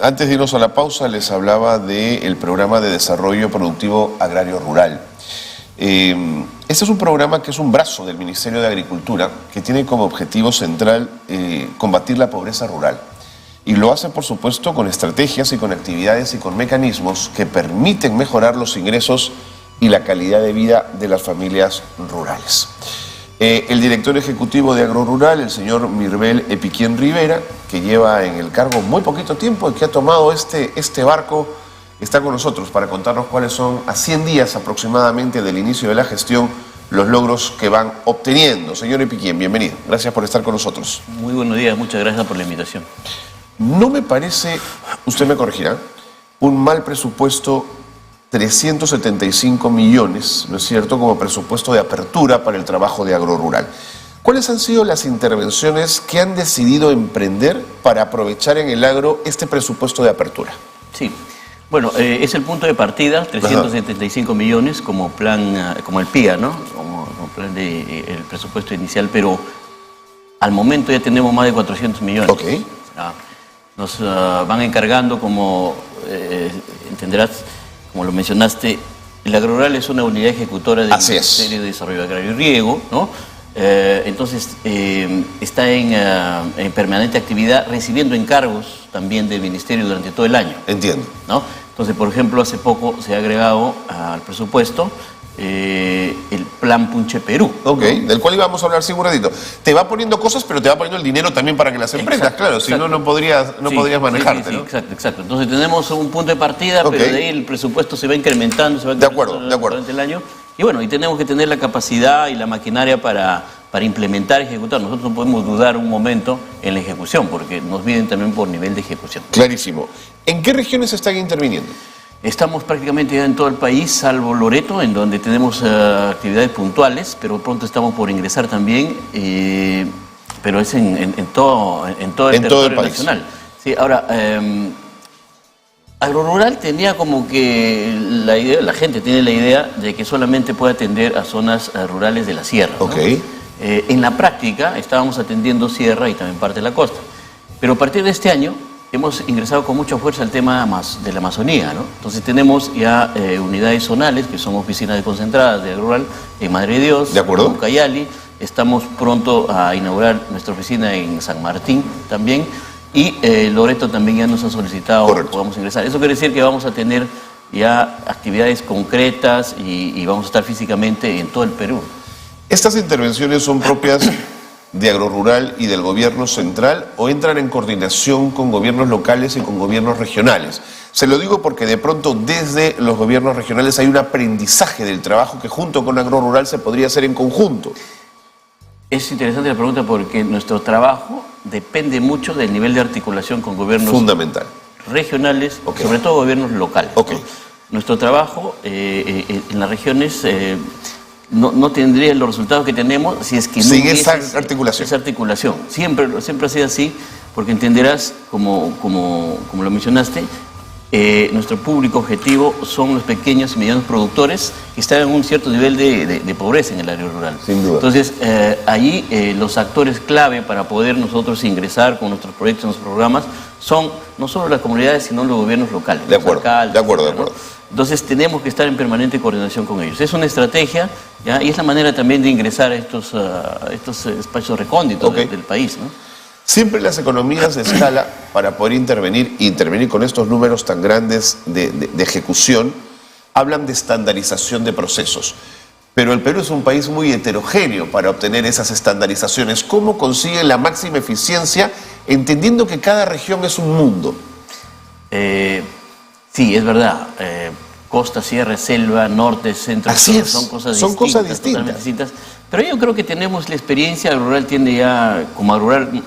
Antes de irnos a la pausa, les hablaba del programa de desarrollo productivo agrario rural. Este es un programa que es un brazo del Ministerio de Agricultura que tiene como objetivo central combatir la pobreza rural. Y lo hace, por supuesto, con estrategias y con actividades y con mecanismos que permiten mejorar los ingresos y la calidad de vida de las familias rurales. El director ejecutivo de AgroRural, el señor Mirbel Epiquien Rivera, que lleva en el cargo muy poquito tiempo y que ha tomado este barco, está con nosotros para contarnos cuáles son, a 100 días aproximadamente del inicio de la gestión, los logros que van obteniendo. Señor Epiquien, bienvenido. Gracias por estar con nosotros. Muy buenos días, muchas gracias por la invitación. No me parece, usted me corregirá, un mal presupuesto 375 millones, ¿no es cierto?, como presupuesto de apertura para el trabajo de AgroRural. ¿Cuáles han sido las intervenciones que han decidido emprender para aprovechar en el agro este presupuesto de apertura? Sí, bueno, es el punto de partida, 375 millones como plan, como el PIA, ¿no?, como plan de el presupuesto inicial, pero al momento ya tenemos más de 400 millones. Ok. Nos van encargando, como entenderás, como lo mencionaste, el AgroRural es una unidad ejecutora del Ministerio de Desarrollo Agrario y Riego, ¿no? Entonces, está en permanente actividad, recibiendo encargos también del Ministerio durante todo el año. Entiendo. ¿No? Entonces, por ejemplo, hace poco se ha agregado al presupuesto el Plan Punche Perú. Ok, ¿no? Del cual íbamos a hablar seguradito. Te va poniendo cosas, pero te va poniendo el dinero también para que las empresas, claro, si no, no podrías manejarte, ¿no? Exacto. Entonces tenemos un punto de partida, pero de ahí el presupuesto se va incrementando, de acuerdo. durante el año. Y bueno, y tenemos que tener la capacidad y la maquinaria para implementar y ejecutar. Nosotros no podemos dudar un momento en la ejecución, porque nos miden también por nivel de ejecución. Clarísimo. ¿En qué regiones están interviniendo? Estamos prácticamente ya en todo el país, salvo Loreto, en donde tenemos actividades puntuales, pero pronto estamos por ingresar también, pero es en todo el territorio nacional. Sí, ahora, AgroRural tenía como que la idea, la gente tiene la idea de que solamente puede atender a zonas rurales de la sierra, ¿no? Okay. En la práctica estábamos atendiendo sierra y también parte de la costa, pero a partir de este año hemos ingresado con mucha fuerza al tema de la Amazonía, ¿no? Entonces tenemos ya unidades zonales, que son oficinas concentradas de AgroRural en Madre de Dios, ¿de acuerdo?, en Ucayali. Estamos pronto a inaugurar nuestra oficina en San Martín también, y Loreto también ya nos ha solicitado que podamos ingresar. Eso quiere decir que vamos a tener ya actividades concretas y vamos a estar físicamente en todo el Perú. ¿Estas intervenciones son propias de AgroRural y del gobierno central o entran en coordinación con gobiernos locales y con gobiernos regionales? Se lo digo porque de pronto desde los gobiernos regionales hay un aprendizaje del trabajo que junto con AgroRural se podría hacer en conjunto. Es interesante la pregunta porque nuestro trabajo depende mucho del nivel de articulación con gobiernos regionales, sobre todo gobiernos locales, ¿no? Nuestro trabajo en las regiones no tendría los resultados que tenemos si es que no hubiese esa articulación. Siempre ha sido así, porque entenderás, como lo mencionaste, nuestro público objetivo son los pequeños y medianos productores que están en un cierto nivel de pobreza en el área rural. Sin duda. Entonces, allí los actores clave para poder nosotros ingresar con nuestros proyectos, nuestros programas, son no solo las comunidades, sino los gobiernos locales. De acuerdo. Entonces tenemos que estar en permanente coordinación con ellos. Es una estrategia, ¿ya? Y es la manera también de ingresar a estos espacios recónditos del país, ¿no? Siempre las economías de escala, para poder intervenir con estos números tan grandes de ejecución, hablan de estandarización de procesos. Pero el Perú es un país muy heterogéneo para obtener esas estandarizaciones. ¿Cómo consiguen la máxima eficiencia, entendiendo que cada región es un mundo? Sí, es verdad. Costa, sierra, selva, norte, centro, son cosas distintas. Totalmente distintas. Pero yo creo que tenemos la experiencia. AgroRural tiene ya, como AgroRural,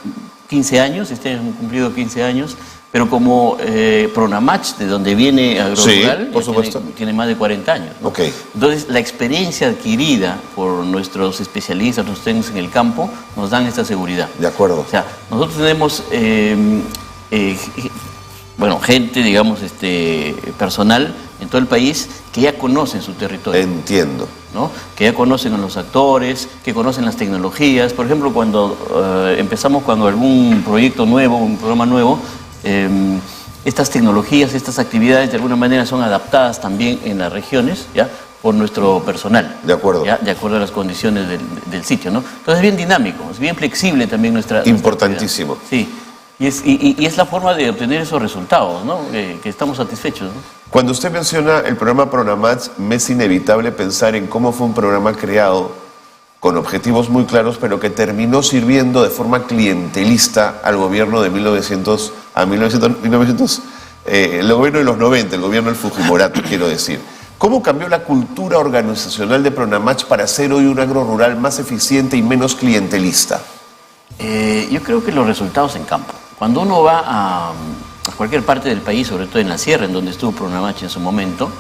15 años, este año hemos cumplido 15 años, pero como Pronamach, de donde viene AgroRural, por supuesto, tiene más de 40 años, ¿no? Entonces, la experiencia adquirida por nuestros especialistas, nuestros técnicos en el campo, nos dan esta seguridad. De acuerdo. O sea, nosotros tenemos gente, digamos, personal en todo el país que ya conocen su territorio. Entiendo. ¿No? Que ya conocen a los actores, que conocen las tecnologías. Por ejemplo, cuando empezamos algún proyecto nuevo, un programa nuevo, Estas tecnologías, estas actividades de alguna manera son adaptadas también en las regiones, ¿ya?, por nuestro personal. De acuerdo. ¿Ya?, de acuerdo a las condiciones del sitio, ¿no? Entonces es bien dinámico, es bien flexible también nuestra... Importantísimo. Sí. Y es la forma de obtener esos resultados, ¿no?, que estamos satisfechos, ¿no? Cuando usted menciona el programa Pronamach, me es inevitable pensar en cómo fue un programa creado con objetivos muy claros, pero que terminó sirviendo de forma clientelista al gobierno de el gobierno de los 90, el gobierno del Fujimorato, quiero decir. ¿Cómo cambió la cultura organizacional de Pronamach para ser hoy un agro rural más eficiente y menos clientelista? Yo creo que los resultados en campo. Cuando uno va a cualquier parte del país, sobre todo en la sierra, en donde estuvo Pronamach en su momento,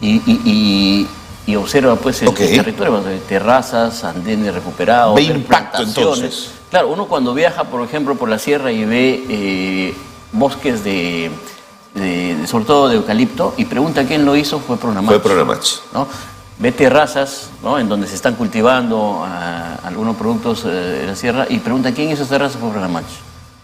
y observa pues el territorio, terrazas, andenes recuperados, ve impacto entonces. Claro, uno cuando viaja, por ejemplo, por la sierra y ve bosques sobre todo de eucalipto, y pregunta quién lo hizo, fue Pronamach. Fue Pronamach, ¿no? Ve terrazas, ¿no?, en donde se están cultivando algunos productos de la sierra, y pregunta quién hizo esas terrazas, fue Pronamach,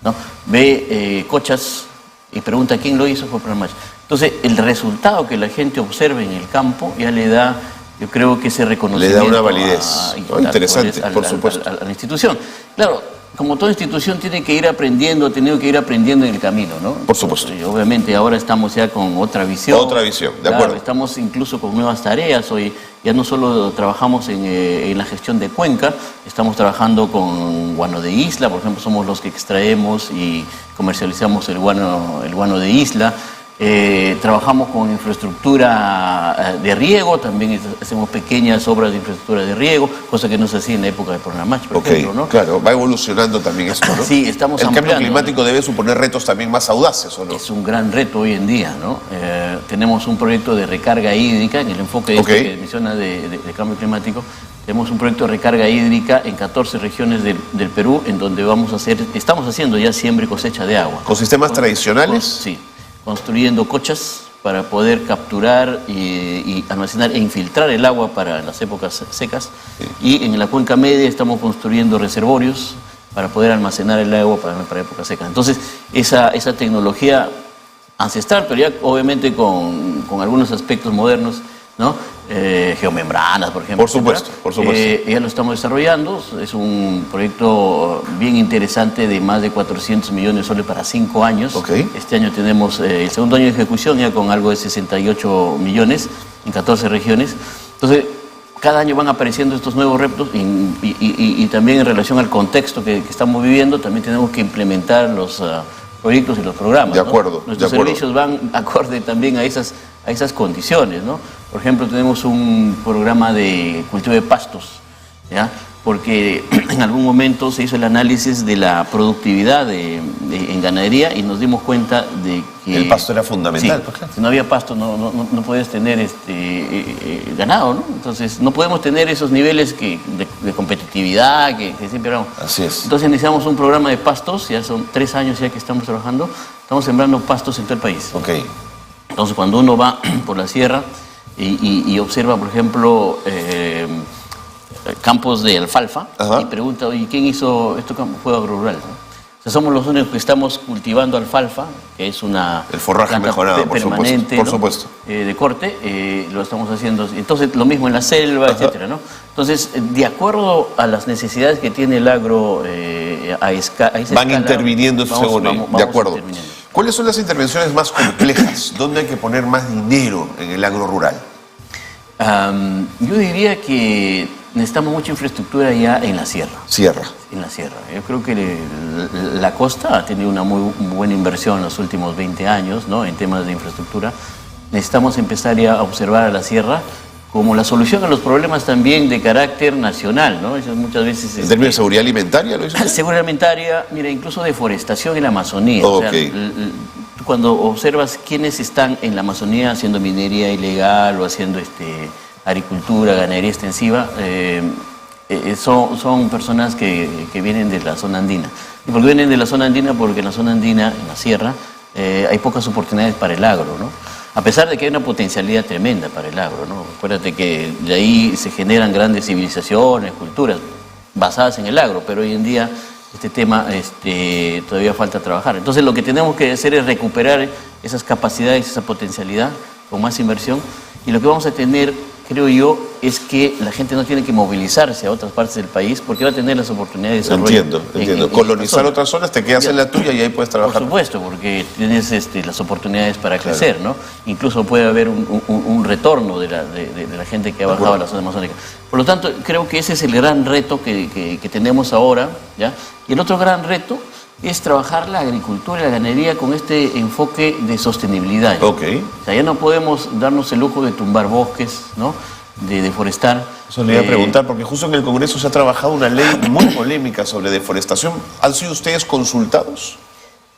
¿no? Ve cochas y pregunta quién lo hizo, fue Pronamach. Entonces, el resultado que la gente observe en el campo ya le da, yo creo que ese reconocimiento... Le da una validez interesante, por supuesto. A la institución. Claro, como toda institución tiene que ir aprendiendo, ha tenido que ir aprendiendo en el camino, ¿no? Por supuesto. Y obviamente ahora estamos ya con otra visión. Otra visión, de acuerdo. Estamos incluso con nuevas tareas. Hoy ya no solo trabajamos en la gestión de cuenca, estamos trabajando con guano de isla, por ejemplo, somos los que extraemos y comercializamos el guano de isla. Trabajamos con infraestructura de riego, también hacemos pequeñas obras de infraestructura de riego, cosa que no se hacía en la época de Pronamach, por ejemplo, ¿no? Claro, va evolucionando también esto, ¿no? Sí, estamos ampliando. El cambio climático ¿no?, debe suponer retos también más audaces, ¿o no? Es un gran reto hoy en día, ¿no? Tenemos un proyecto de recarga hídrica, en el enfoque que menciona de cambio climático. Tenemos un proyecto de recarga hídrica en 14 regiones del Perú, en donde estamos haciendo ya siembra y cosecha de agua. ¿Con sistemas tradicionales? Sí. Construyendo cochas para poder capturar y almacenar e infiltrar el agua para las épocas secas. Sí. Y en la cuenca media estamos construyendo reservorios para poder almacenar el agua para épocas secas. Entonces, esa tecnología ancestral, pero ya obviamente con algunos aspectos modernos, ¿no? Geomembranas, por ejemplo. Por supuesto. Ya lo estamos desarrollando. Es un proyecto bien interesante de más de 400 millones de soles para 5 años. Este año tenemos el segundo año de ejecución ya con algo de 68 millones en 14 regiones. Entonces, cada año van apareciendo estos nuevos retos y también en relación al contexto que estamos viviendo, también tenemos que implementar los proyectos y los programas. De acuerdo. ¿no? Nuestros servicios van acorde también a esas condiciones, ¿no? Por ejemplo, tenemos un programa de cultivo de pastos, ¿ya? Porque en algún momento se hizo el análisis de la productividad en ganadería y nos dimos cuenta de que... El pasto era fundamental. Sí, pues claro. Si no había pasto no podías tener ganado, ¿no? Entonces no podemos tener esos niveles de competitividad que siempre hablamos. Así es. Entonces iniciamos un programa de pastos, ya son 3 años ya que estamos trabajando, estamos sembrando pastos en todo el país. Entonces cuando uno va por la sierra y observa, por ejemplo, campos de alfalfa, y pregunta, oye, ¿quién hizo esto? Fue Agrorural, ¿no? O sea, somos los únicos que estamos cultivando alfalfa, que es el forraje mejorado, permanente, por supuesto. De corte, lo estamos haciendo. Entonces, lo mismo en la selva, etcétera, ¿no? Entonces, de acuerdo a las necesidades que tiene el agro a esa escala, interviniendo según ello. De acuerdo. ¿Cuáles son las intervenciones más complejas? ¿Dónde hay que poner más dinero en el agro rural? Yo diría que necesitamos mucha infraestructura ya en la sierra. En la sierra. Yo creo que la costa ha tenido una muy buena inversión en los últimos 20 años, ¿no?, en temas de infraestructura. Necesitamos empezar ya a observar a la sierra como la solución a los problemas también de carácter nacional, ¿no? Eso muchas veces... ¿En términos de seguridad alimentaria lo hizo? Seguridad alimentaria, mira, incluso deforestación en la Amazonía. O sea, cuando observas quiénes están en la Amazonía haciendo minería ilegal o haciendo agricultura, ganadería extensiva, son personas que vienen de la zona andina. ¿Y por qué vienen de la zona andina? Porque en la zona andina, en la sierra, hay pocas oportunidades para el agro, ¿no? A pesar de que hay una potencialidad tremenda para el agro, ¿no? Acuérdate que de ahí se generan grandes civilizaciones, culturas basadas en el agro, pero hoy en día este tema todavía falta trabajar. Entonces lo que tenemos que hacer es recuperar esas capacidades, esa potencialidad con más inversión, y lo que vamos a tener, creo yo, es que la gente no tiene que movilizarse a otras partes del país porque va a tener las oportunidades de desarrollo. Entiendo. Colonizar otras zonas, te quedas en la tuya y ahí puedes trabajar. Por supuesto, porque tienes las oportunidades para crecer, ¿no? Incluso puede haber un retorno de la gente que ha bajado a la zona amazónica. Por lo tanto, creo que ese es el gran reto que tenemos ahora, ¿ya? Y el otro gran reto es trabajar la agricultura y la ganadería con este enfoque de sostenibilidad. ¿Ya? Ok. O sea, ya no podemos darnos el lujo de tumbar bosques, ¿no? De deforestar. Eso le iba a preguntar, porque justo en el Congreso se ha trabajado una ley muy polémica sobre deforestación. ¿Han sido ustedes consultados?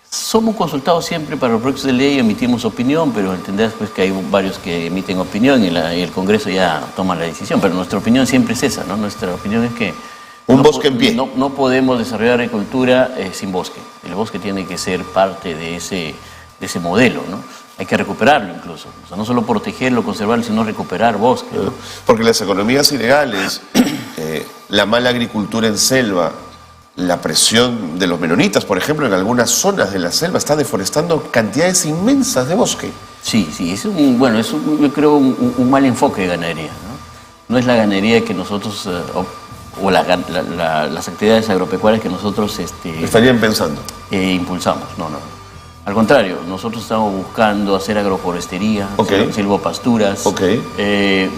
Somos consultados siempre para los proyectos de ley, emitimos opinión, pero entenderás pues, que hay varios que emiten opinión y el Congreso ya toma la decisión. Pero nuestra opinión siempre es esa, ¿no? Nuestra opinión es que bosque en pie. No podemos desarrollar agricultura sin bosque. El bosque tiene que ser parte de ese modelo, ¿no? Hay que recuperarlo incluso. O sea, no solo protegerlo, conservarlo, sino recuperar bosque, ¿no? Porque las economías ilegales, la mala agricultura en selva, la presión de los menonitas, por ejemplo, en algunas zonas de la selva, está deforestando cantidades inmensas de bosque. Sí, es yo creo un mal enfoque de ganadería, ¿no? No es la ganadería que nosotros... o las actividades agropecuarias que nosotros estarían pensando. Impulsamos. No. Al contrario, nosotros estamos buscando hacer agroforestería, silvopasturas,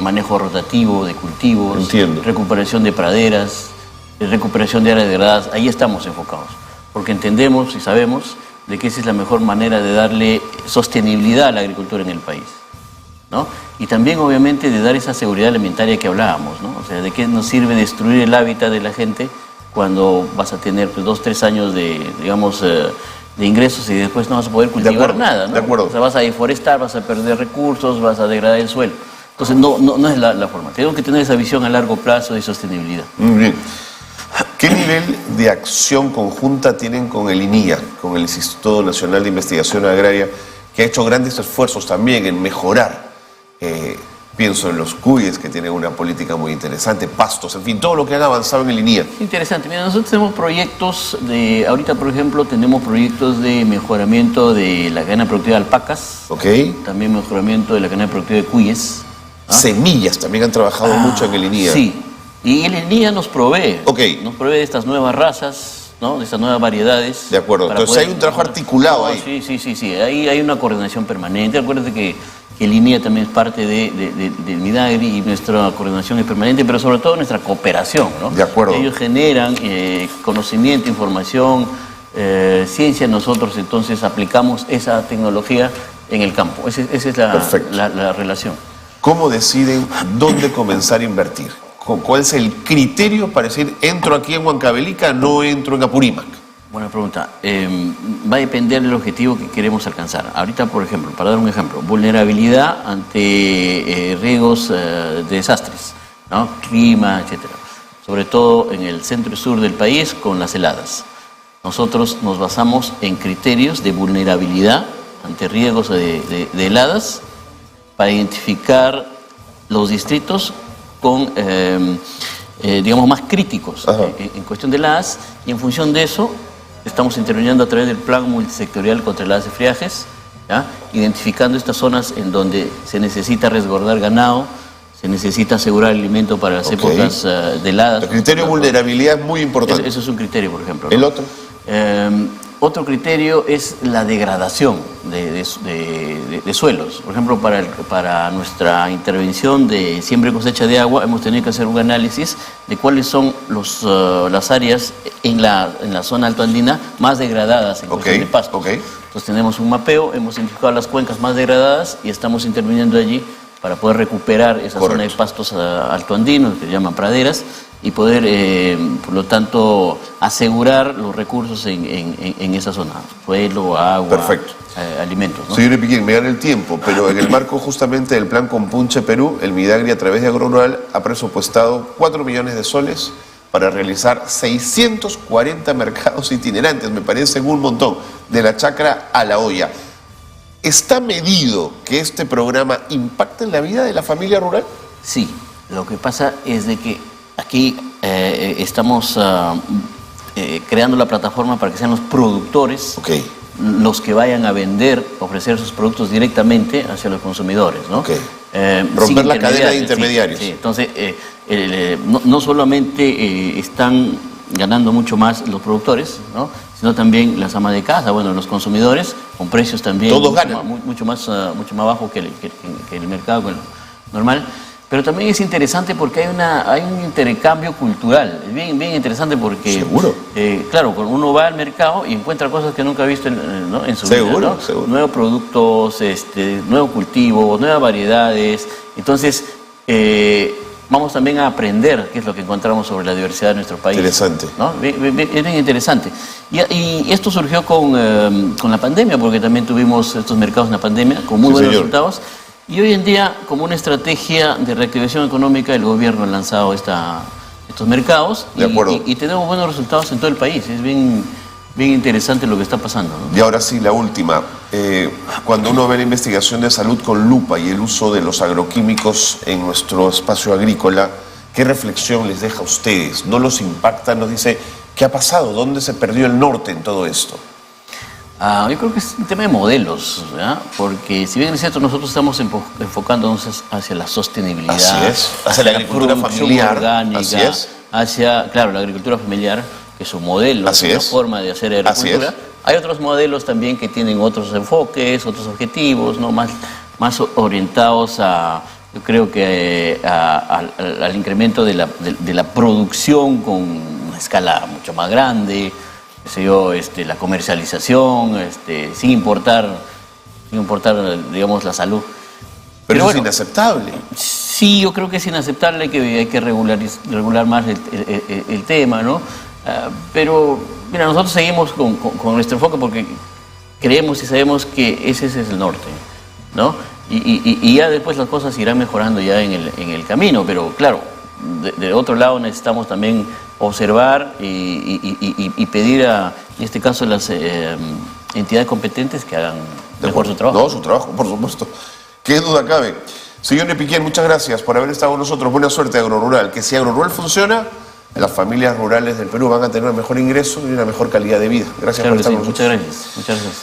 manejo rotativo de cultivos, recuperación de praderas, recuperación de áreas degradadas. Ahí estamos enfocados, porque entendemos y sabemos de que esa es la mejor manera de darle sostenibilidad a la agricultura en el país, ¿no? Y también, obviamente, de dar esa seguridad alimentaria que hablábamos, ¿no? O sea, ¿de qué nos sirve destruir el hábitat de la gente cuando vas a tener 2 o 3 años de ingresos y después no vas a poder cultivar nada, ¿no? De acuerdo. O sea, vas a deforestar, vas a perder recursos, vas a degradar el suelo. Entonces, no es la forma. Tenemos que tener esa visión a largo plazo de sostenibilidad. Muy bien. ¿Qué nivel de acción conjunta tienen con el INIA, con el Instituto Nacional de Investigación Agraria, que ha hecho grandes esfuerzos también en mejorar? Pienso en los cuyes, que tienen una política muy interesante, pastos, en fin, todo lo que han avanzado en el INIA. Interesante. Mira, nosotros tenemos proyectos ahorita, por ejemplo, tenemos proyectos de mejoramiento de la cadena productiva de alpacas. También mejoramiento de la cadena productiva de cuyes. Semillas también han trabajado mucho en el INIA. Sí, y el INIA nos provee. Nos provee de estas nuevas razas, ¿no? De estas nuevas variedades. De acuerdo. Entonces hay un trabajo articulado ahí. Sí. Ahí hay una coordinación permanente. Acuérdate que el INIA también es parte del Midagri y nuestra coordinación es permanente, pero sobre todo nuestra cooperación, ¿no? De acuerdo. Ellos generan conocimiento, información, ciencia, nosotros entonces aplicamos esa tecnología en el campo. Esa es la relación. ¿Cómo deciden dónde comenzar a invertir? ¿Cuál es el criterio para decir, entro aquí en Huancavelica, no entro en Apurímac? Buena pregunta. Va a depender del objetivo que queremos alcanzar. Ahorita, por ejemplo, para dar un ejemplo, vulnerabilidad ante riesgos de desastres, ¿no? Clima, etcétera. Sobre todo en el centro y sur del país con las heladas. Nosotros nos basamos en criterios de vulnerabilidad ante riesgos de heladas para identificar los distritos con, digamos, más críticos en cuestión de heladas, y en función de eso estamos interviniendo a través del plan multisectorial contra heladas y friajes, ¿ya? Identificando estas zonas en donde se necesita resguardar ganado, se necesita asegurar alimento para las épocas de heladas. El criterio de vulnerabilidad es muy importante. Eso es un criterio, por ejemplo, ¿no? ¿El otro? Otro criterio es la degradación de suelos. Por ejemplo, para nuestra intervención de siembra y cosecha de agua, hemos tenido que hacer un análisis de cuáles son las áreas en la zona altoandina más degradadas en cuestión de pasto. Entonces tenemos un mapeo, hemos identificado las cuencas más degradadas y estamos interviniendo allí para poder recuperar esa zona de pastos altoandinos, que se llaman praderas, y poder, por lo tanto, asegurar los recursos en esa zona, suelo, agua, alimentos, ¿no? Señor Epiquín, me gana el tiempo, pero en el marco justamente del plan Compunche Perú, el Midagri a través de Agrorural ha presupuestado 4 millones de soles para realizar 640 mercados itinerantes, me parece un montón, de la chacra a la olla. ¿Está medido que este programa impacte en la vida de la familia rural? Sí, lo que pasa es de que aquí estamos creando la plataforma para que sean los productores los que vayan a vender, ofrecer sus productos directamente hacia los consumidores, ¿no? Romper la cadena de intermediarios. Sí. Entonces, no solamente están ganando mucho más los productores, ¿no?, sino también las amas de casa, bueno, los consumidores, con precios también mucho más bajos que el mercado normal. Pero también es interesante porque hay un intercambio cultural. Es bien interesante porque... ¿Seguro? Claro, cuando uno va al mercado y encuentra cosas que nunca ha visto en su vida, ¿no? Seguro. Nuevos productos, nuevos cultivos, nuevas variedades. Entonces, vamos también a aprender qué es lo que encontramos sobre la diversidad de nuestro país. Interesante. ¿No? Es bien interesante. Y esto surgió con la pandemia, porque también tuvimos estos mercados en la pandemia con muy buenos resultados. Y hoy en día, como una estrategia de reactivación económica, el gobierno ha lanzado estos mercados y tenemos buenos resultados en todo el país. Es bien interesante lo que está pasando, ¿no? Y ahora sí, la última. Cuando uno ve la investigación de salud con lupa y el uso de los agroquímicos en nuestro espacio agrícola, ¿qué reflexión les deja a ustedes? ¿No los impacta? ¿Nos dice qué ha pasado? ¿Dónde se perdió el norte en todo esto? Yo creo que es un tema de modelos, ¿verdad? Porque si bien es cierto, nosotros estamos enfocándonos hacia la sostenibilidad, así es, hacia la agricultura familiar, orgánica, así es, hacia, claro, la agricultura familiar, que es un modelo, es una forma de hacer agricultura. Hay otros modelos también que tienen otros enfoques, otros objetivos, ¿no? más orientados yo creo que al incremento de la producción con una escala mucho más grande, la comercialización, sin importar, digamos, la salud. Pero eso es inaceptable. Sí, yo creo que es inaceptable, hay que regular más el tema, ¿no? Pero, mira, nosotros seguimos con nuestro enfoque porque creemos y sabemos que ese es el norte, ¿no? Y ya después las cosas irán mejorando ya en el camino, pero claro, de otro lado necesitamos también observar y pedir en este caso a las entidades competentes que hagan mejor su trabajo. No, su trabajo, por supuesto. ¿Qué duda cabe? Señor Nepiquén, muchas gracias por haber estado con nosotros. Buena suerte, AgroRural. Que si AgroRural funciona, las familias rurales del Perú van a tener un mejor ingreso y una mejor calidad de vida. Gracias por estar con nosotros. Muchas gracias.